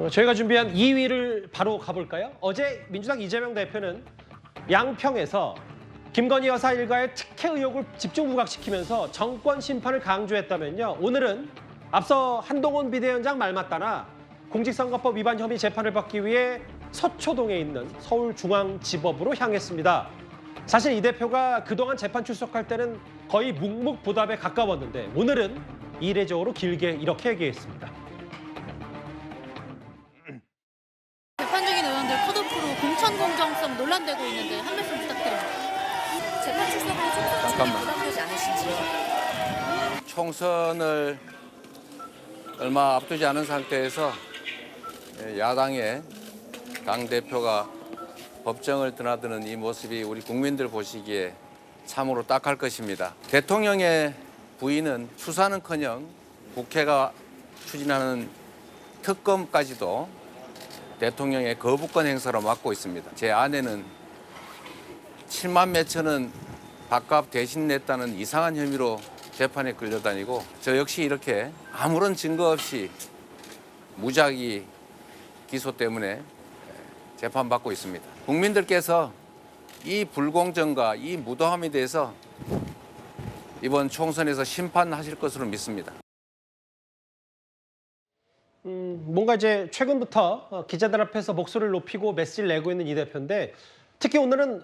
저희가 준비한 2위를 바로 가볼까요? 어제 민주당 이재명 대표는 양평에서 김건희 여사 일가의 특혜 의혹을 집중 부각시키면서 정권 심판을 강조했다면요. 오늘은 앞서 한동훈 비대위원장 말 맞다나 공직선거법 위반 혐의 재판을 받기 위해 서초동에 있는 서울중앙지법으로 향했습니다. 사실 이 대표가 그동안 재판 출석할 때는 거의 묵묵부답에 가까웠는데 오늘은 이례적으로 길게 이렇게 얘기했습니다. 재판 중인 의원들 컷오프로 공천 공정성 논란되고 있는데 한 말씀 부탁드립니다. 재판 출석으로 총선 중에 부담되지 않으신지요? 총선을 얼마 앞두지 않은 상태에서 야당의 당대표가 법정을 드나드는 이 모습이 우리 국민들 보시기에 참으로 딱할 것입니다. 대통령의 부인은 수사는커녕 국회가 추진하는 특검까지도 대통령의 거부권 행사로 맡고 있습니다. 제 아내는 7만 몇천 원 밥값 대신 냈다는 이상한 혐의로 재판에 끌려다니고 저 역시 이렇게 아무런 증거 없이 무작위 기소 때문에 재판받고 있습니다. 국민들께서 이 불공정과 이 무도함에 대해서 이번 총선에서 심판하실 것으로 믿습니다. 뭔가 이제 최근부터 기자들 앞에서 목소리를 높이고 메시지를 내고 있는 이 대표인데 특히 오늘은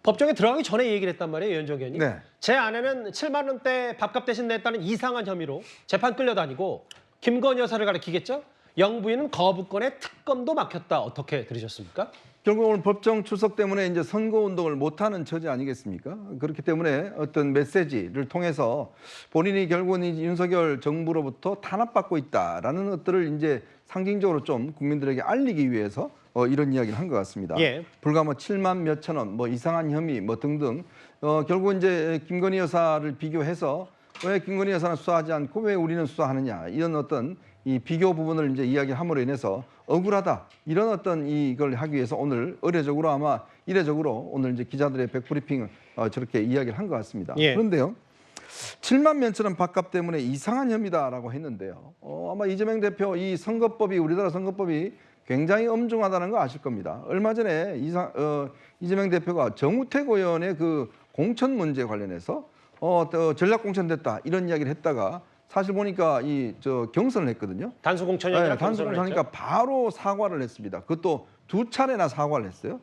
법정에 들어가기 전에 얘기를 했단 말이에요, 유현정 의원이. 네. 제 아내는 7만 원대 밥값 대신 냈다는 이상한 혐의로 재판 끌려다니고 김건희 여사를 가리키겠죠? 영부인은 거부권에 특검도 막혔다. 어떻게 들으셨습니까? 결국 오늘 법정 출석 때문에 이제 선거 운동을 못하는 처지 아니겠습니까? 그렇기 때문에 어떤 메시지를 통해서 본인이 결국은 이 윤석열 정부로부터 탄압받고 있다라는 것들을 이제 상징적으로 좀 국민들에게 알리기 위해서 이런 이야기를 한 것 같습니다. 예. 불과 뭐 7만 몇천 원, 뭐 이상한 혐의, 뭐 등등. 결국 이제 김건희 여사를 비교해서 왜 김건희 여사는 수사하지 않고 왜 우리는 수사하느냐 이런 어떤 이 비교 부분을 이제 이야기함으로 인해서 억울하다 이런 어떤 이걸 하기 위해서 오늘 의례적으로 아마 이례적으로 오늘 이제 기자들의 백브리핑을 저렇게 이야기를 한 것 같습니다. 예. 그런데요. 7만 몇천 원 밥값 때문에 이상한 혐의다라고 했는데요. 아마 이재명 대표 이 선거법이 우리나라 선거법이 굉장히 엄중하다는 거 아실 겁니다. 얼마 전에 이재명 대표가 정우택 의원의 그 공천 문제 관련해서 전략 공천됐다 이런 이야기를 했다가 사실 보니까 경선을 했거든요. 단수 공천이 아니라 단수 공천하니까 바로 사과를 했습니다. 그것도 2차례나 사과를 했어요.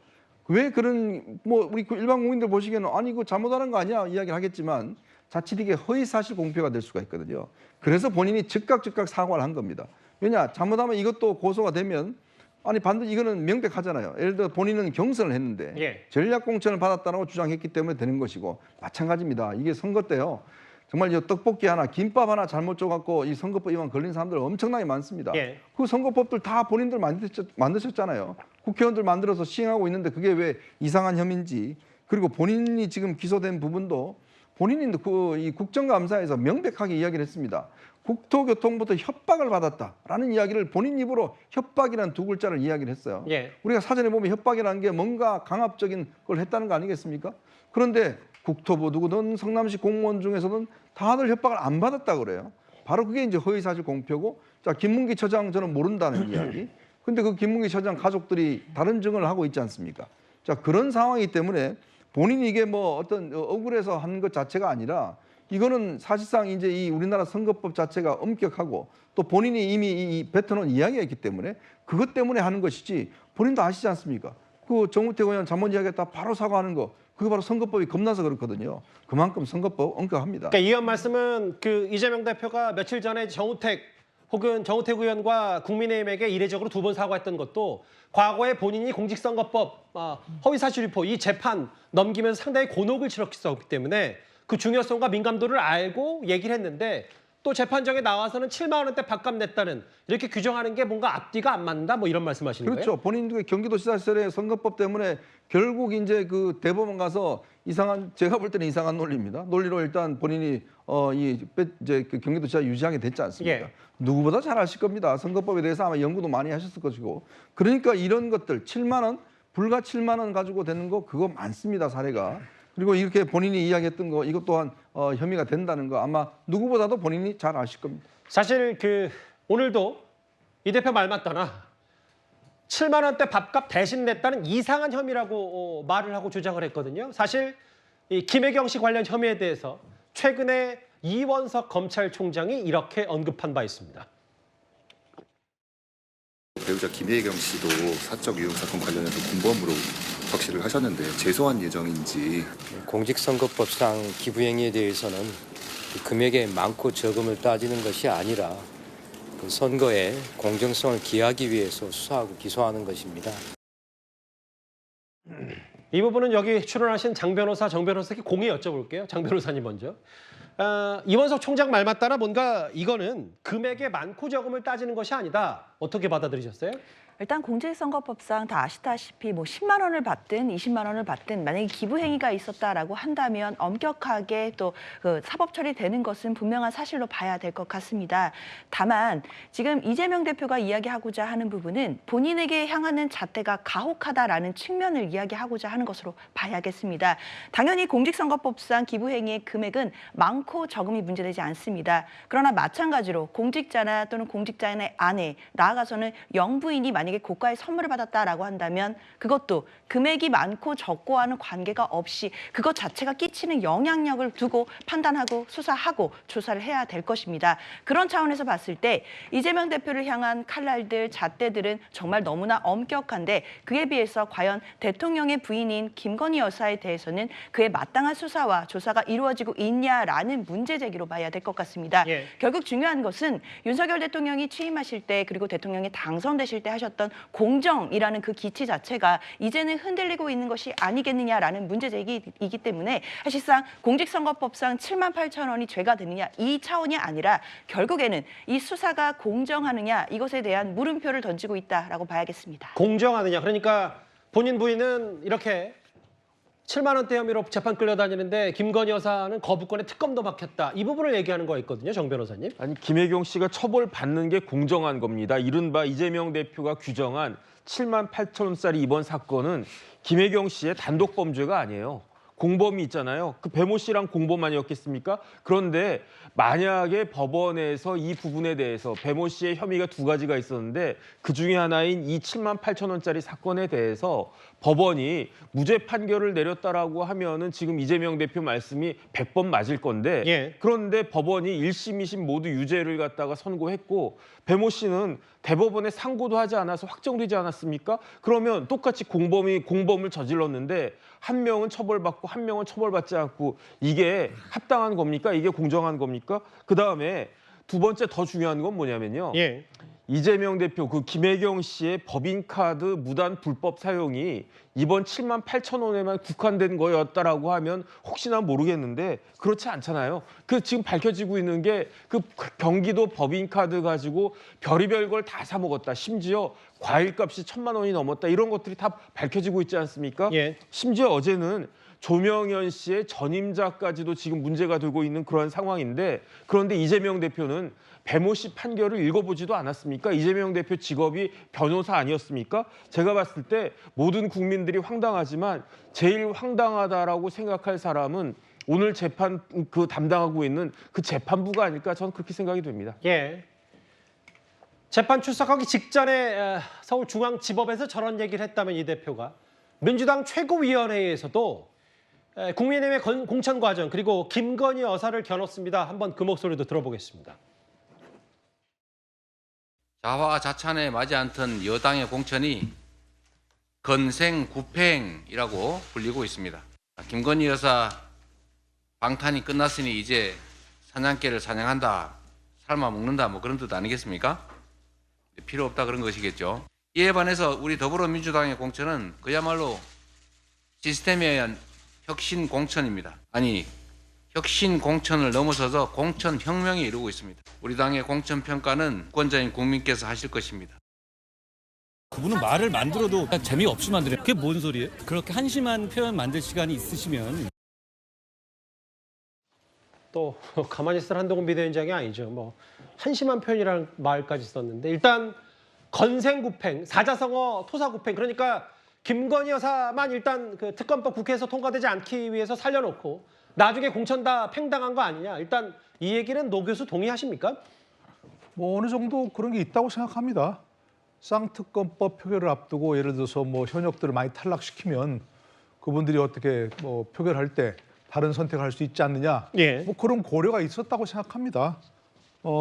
왜 그런 우리 일반 국민들 보시기에는 아니 이거 잘못하는 거 아니야 이야기를 하겠지만 자칫 이게 허위사실 공표가 될 수가 있거든요. 그래서 본인이 즉각 사과를 한 겁니다. 왜냐 잘못하면 이것도 고소가 되면 아니 반드시 이거는 명백하잖아요. 예를 들어 본인은 경선을 했는데 예. 전략 공천을 받았다고 주장했기 때문에 되는 것이고 마찬가지입니다. 이게 선거 때요. 정말 이 떡볶이 하나, 김밥 하나 잘못 줘갖고 이 선거법 위반 걸린 사람들 엄청나게 많습니다. 예. 그 선거법들 다 본인들 만드셨잖아요. 국회의원들 만들어서 시행하고 있는데 그게 왜 이상한 혐의인지 그리고 본인이 지금 기소된 부분도 본인이 이 국정감사에서 명백하게 이야기를 했습니다. 국토교통부터 협박을 받았다라는 이야기를 본인 입으로 협박이라는 두 글자를 이야기를 했어요. 예. 우리가 사전에 보면 협박이라는 게 뭔가 강압적인 걸 했다는 거 아니겠습니까? 그런데 국토부 누구든 성남시 공무원 중에서는 다들 협박을 안 받았다 그래요. 바로 그게 이제 허위사실 공표고 자 김문기 처장 저는 모른다는 이야기. 근데 그 김문기 처장 가족들이 다른 증언을 하고 있지 않습니까? 자 그런 상황이기 때문에 본인이 이게 뭐 어떤 억울해서 한 것 자체가 아니라 이거는 사실상 이제 이 우리나라 선거법 자체가 엄격하고 또 본인이 이미 이 뱉어놓은 이야기가 있기 때문에 그것 때문에 하는 것이지 본인도 아시지 않습니까? 그 정우택 의원 잘못 이야기했다 바로 사과하는 거 그게 바로 선거법이 겁나서 그렇거든요. 그만큼 선거법 엄격합니다. 그러니까 이런 말씀은 그 이재명 대표가 며칠 전에 정우택 의원과 국민의힘에게 이례적으로 2번 사과했던 것도 과거에 본인이 공직선거법 허위사실 유포 이 재판 넘기면서 상당히 곤혹을 치렀기 때문에 그 중요성과 민감도를 알고 얘기를 했는데 또 재판정에 나와서는 7만 원대 밥값 냈다는 이렇게 규정하는 게 뭔가 앞뒤가 안 맞는다 뭐 이런 말씀하시는 거예요? 그렇죠. 본인도 경기도지사시절에 선거법 때문에 결국 이제 그 대법원 가서 제가 볼 때는 이상한 논리입니다. 논리로 일단 본인이 이제 그 경기도지사 유지하게 됐지 않습니까? 예. 누구보다 잘 아실 겁니다. 선거법에 대해서 아마 연구도 많이 하셨을 것이고. 그러니까 이런 것들 7만 원, 불과 7만 원 가지고 되는 거 그거 많습니다. 사례가. 그리고 이렇게 본인이 이야기했던 거 이것 또한 혐의가 된다는 거 아마 누구보다도 본인이 잘 아실 겁니다. 사실 오늘도 이 대표 말 맞다나 7만 원대 밥값 대신 냈다는 이상한 혐의라고 말을 하고 주장을 했거든요. 사실 이 김혜경 씨 관련 혐의에 대해서 최근에 이원석 검찰총장이 이렇게 언급한 바 있습니다. 배우자 김혜경 씨도 사적 유용 사건 관련해서 공범으로 적시를 하셨는데 제소한 예정인지. 공직선거법상 기부행위에 대해서는 그 금액의 많고 적음을 따지는 것이 아니라 그 선거의 공정성을 기하기 위해서 수사하고 기소하는 것입니다. 이 부분은 여기 출연하신 정 변호사께 공의 여쭤볼게요. 장 변호사님 먼저. 이원석 총장 말 맞다나 뭔가 이거는 금액의 많고 적음을 따지는 것이 아니다. 어떻게 받아들이셨어요? 일단 공직선거법상 다 아시다시피 뭐 10만 원을 받든 20만 원을 받든 만약에 기부 행위가 있었다라고 한다면 엄격하게 또 그 사법 처리되는 것은 분명한 사실로 봐야 될 것 같습니다. 다만 지금 이재명 대표가 이야기하고자 하는 부분은 본인에게 향하는 잣대가 가혹하다라는 측면을 이야기하고자 하는 것으로 봐야겠습니다. 당연히 공직선거법상 기부 행위의 금액은 많고 적음이 문제되지 않습니다. 그러나 마찬가지로 공직자나 또는 공직자의 아내, 나아가서는 영부인이 만약에 고가의 선물을 받았다라고 한다면 그것도 금액이 많고 적고와는 관계가 없이 그것 자체가 끼치는 영향력을 두고 판단하고 수사하고 조사를 해야 될 것입니다. 그런 차원에서 봤을 때 이재명 대표를 향한 칼날들, 잣대들은 정말 너무나 엄격한데 그에 비해서 과연 대통령의 부인인 김건희 여사에 대해서는 그에 마땅한 수사와 조사가 이루어지고 있냐라는 문제 제기로 봐야 될 것 같습니다. 예. 결국 중요한 것은 윤석열 대통령이 취임하실 때 그리고 대통령이 당선되실 때 하셨던 공정이라는 그 기치 자체가 이제는 흔들리고 있는 것이 아니겠느냐라는 문제 제기이기 때문에 사실상 공직선거법상 7만 8천 원이 죄가 되느냐 이 차원이 아니라 결국에는 이 수사가 공정하느냐 이것에 대한 물음표를 던지고 있다라고 봐야겠습니다. 공정하느냐. 그러니까 본인 부인은 이렇게 7만 원대 혐의로 재판 끌려다니는데 김건희 여사는 거부권에 특검도 막혔다. 이 부분을 얘기하는 거였거든요. 정 변호사님. 아니 김혜경 씨가 처벌받는 게 공정한 겁니다. 이른바 이재명 대표가 규정한 7만 8천 원짜리 이번 사건은 김혜경 씨의 단독 범죄가 아니에요. 공범이 있잖아요. 그 배모 씨랑 공범 아니었겠습니까? 그런데 만약에 법원에서 이 부분에 대해서 배모 씨의 혐의가 두 가지가 있었는데 그중에 하나인 이 7만 8천 원짜리 사건에 대해서 법원이 무죄 판결을 내렸다라고 하면은 지금 이재명 대표 말씀이 100번 맞을 건데 예. 그런데 법원이 1심, 2심 모두 유죄를 갖다가 선고했고 배모 씨는 대법원에 상고도 하지 않아서 확정되지 않았습니까? 그러면 똑같이 공범을 저질렀는데 한 명은 처벌받고 한 명은 처벌받지 않고 이게 합당한 겁니까? 이게 공정한 겁니까? 그다음에 두 번째 더 중요한 건 뭐냐면요. 예. 이재명 대표 그 김혜경 씨의 법인카드 무단 불법 사용이 이번 7만 8천 원에만 국한된 거였다라고 하면 혹시나 모르겠는데 그렇지 않잖아요. 그 지금 밝혀지고 있는 게 그 경기도 법인카드 가지고 별의별 걸 다 사 먹었다. 심지어 과일값이 1,000만 원이 넘었다. 이런 것들이 다 밝혀지고 있지 않습니까? 예. 심지어 어제는 조명현 씨의 전임자까지도 지금 문제가 되고 있는 그런 상황인데 그런데 이재명 대표는 배모 씨 판결을 읽어보지도 않았습니까? 이재명 대표 직업이 변호사 아니었습니까? 제가 봤을 때 모든 국민들이 황당하지만 제일 황당하다라고 생각할 사람은 오늘 재판 그 담당하고 있는 그 재판부가 아닐까 저는 그렇게 생각이 됩니다. 예. 재판 출석하기 직전에 서울중앙지법에서 저런 얘기를 했다면 이 대표가 민주당 최고위원회에서도 국민의힘의 공천 과정 그리고 김건희 여사를 겨눴습니다. 한번 그 목소리도 들어보겠습니다. 자화자찬에 맞지 않던 여당의 공천이 건생구팽이라고 불리고 있습니다. 김건희 여사 방탄이 끝났으니 이제 사냥개를 사냥한다, 삶아 먹는다 뭐 그런 뜻 아니겠습니까? 필요 없다 그런 것이겠죠. 이에 반해서 우리 더불어민주당의 공천은 그야말로 시스템에 의한 혁신 공천입니다. 아니 혁신 공천을 넘어서서 공천 혁명이 이루고 있습니다. 우리 당의 공천 평가는 유권자인 국민께서 하실 것입니다. 그분은 말을 만들어도 재미없이 만들어요. 그게 뭔 소리예요? 그렇게 한심한 표현 만들 시간이 있으시면 또 가만히 있을 한동훈 비대위원장이 아니죠. 뭐 한심한 표현이라는 말까지 썼는데 일단 건생구팽, 사자성어 토사구팽 그러니까 김건희 여사만 일단 그 특검법 국회에서 통과되지 않기 위해서 살려놓고 나중에 공천 다 팽당한 거 아니냐. 일단 이 얘기는 노 교수 동의하십니까? 뭐 어느 정도 그런 게 있다고 생각합니다. 쌍특검법 표결을 앞두고 예를 들어서 뭐 현역들을 많이 탈락시키면 그분들이 어떻게 뭐 표결할 때 다른 선택을 할 수 있지 않느냐. 예. 뭐 그런 고려가 있었다고 생각합니다.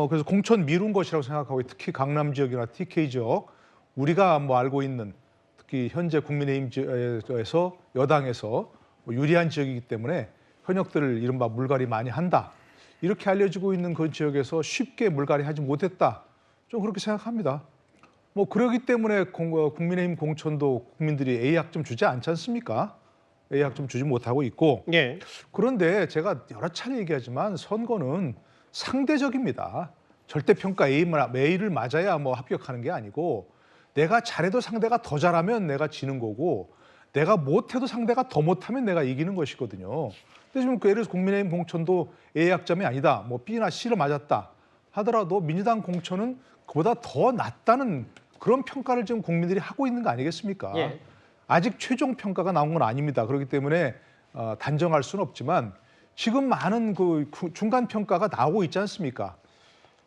그래서 공천 미룬 것이라고 생각하고 특히 강남 지역이나 TK 지역 우리가 뭐 알고 있는 특히 현재 국민의힘에서 여당에서 유리한 지역이기 때문에 현역들을 이른바 물갈이 많이 한다. 이렇게 알려지고 있는 그 지역에서 쉽게 물갈이 하지 못했다. 좀 그렇게 생각합니다. 뭐 그러기 때문에 국민의힘 공천도 국민들이 A학점 주지 않지 않습니까? A학점 주지 못하고 있고. 예. 그런데 제가 여러 차례 얘기하지만 선거는 상대적입니다. 절대평가 A를 맞아야 뭐 합격하는 게 아니고 내가 잘해도 상대가 더 잘하면 내가 지는 거고 내가 못해도 상대가 더 못하면 내가 이기는 것이거든요. 근데 지금 예를 들어서 국민의힘 공천도 A학점이 아니다. 뭐 B나 C를 맞았다 하더라도 민주당 공천은 그보다 더 낫다는 그런 평가를 지금 국민들이 하고 있는 거 아니겠습니까? 예. 아직 최종 평가가 나온 건 아닙니다. 그렇기 때문에 단정할 수는 없지만 지금 많은 그 중간 평가가 나오고 있지 않습니까?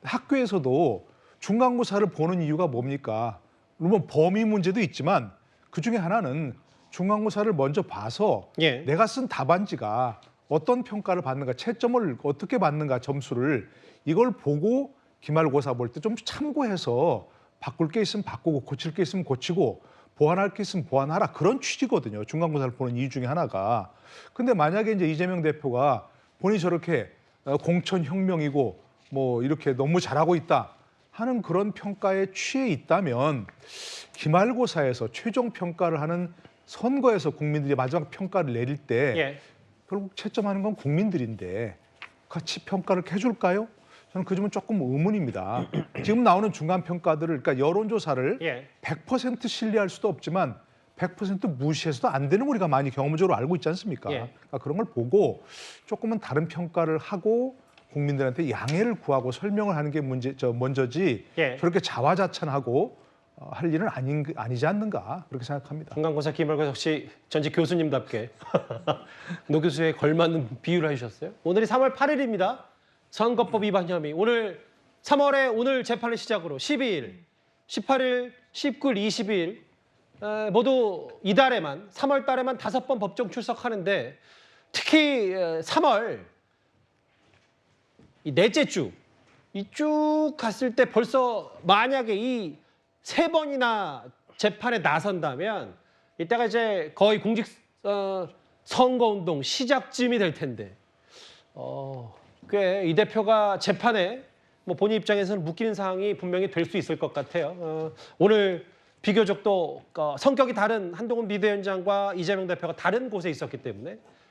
학교에서도 중간고사를 보는 이유가 뭡니까? 물론 범위 문제도 있지만 그 중에 하나는 중간고사를 먼저 봐서 예. 내가 쓴 답안지가 어떤 평가를 받는가, 채점을 어떻게 받는가, 점수를 이걸 보고 기말고사 볼 때 좀 참고해서 바꿀 게 있으면 바꾸고 고칠 게 있으면 고치고 보완할 게 있으면 보완하라. 그런 취지거든요. 중간고사를 보는 이유 중에 하나가. 근데 만약에 이제 이재명 대표가 본인이 저렇게 공천혁명이고 뭐 이렇게 너무 잘하고 있다 하는 그런 평가에 취해 있다면 기말고사에서 최종 평가를 하는 선거에서 국민들이 마지막 평가를 내릴 때 예. 결국 채점하는 건 국민들인데 같이 평가를 해줄까요? 저는 그 점은 조금 의문입니다. 지금 나오는 중간 평가들을 그러니까 여론조사를 예. 100% 신뢰할 수도 없지만 100% 무시해서도 안 되는 우리가 많이 경험적으로 알고 있지 않습니까? 예. 그러니까 그런 걸 보고 조금은 다른 평가를 하고 국민들한테 양해를 구하고 설명을 하는 게 먼저지 예. 저렇게 자화자찬하고 할 일은 아니지 않는가 그렇게 생각합니다. 중간고사, 기말고사 역시 전직 교수님답게 노 교수에 걸맞는 비유를 해주셨어요. 오늘이 3월 8일입니다. 선거법 위반 혐의. 오늘 3월에 오늘 재판을 시작으로 12일, 18일, 19일, 22일 모두 이달에만 3월 달에만 5번 법정 출석하는데 특히 3월 이 넷째 주 이 쭉 갔을 때 벌써 만약에 이 3번이나 재판에 나선다면 이따가 이제 거의 공직 선거운동 시작쯤이 될 텐데 꽤 이 대표가 재판에 뭐 본인 입장에서는 묶이는 사항이 분명히 될 수 있을 것 같아요. 오늘 비교적 또 성격이 다른 한동훈 비대위원장과 이재명 대표가 다른 곳에 있었기 때문에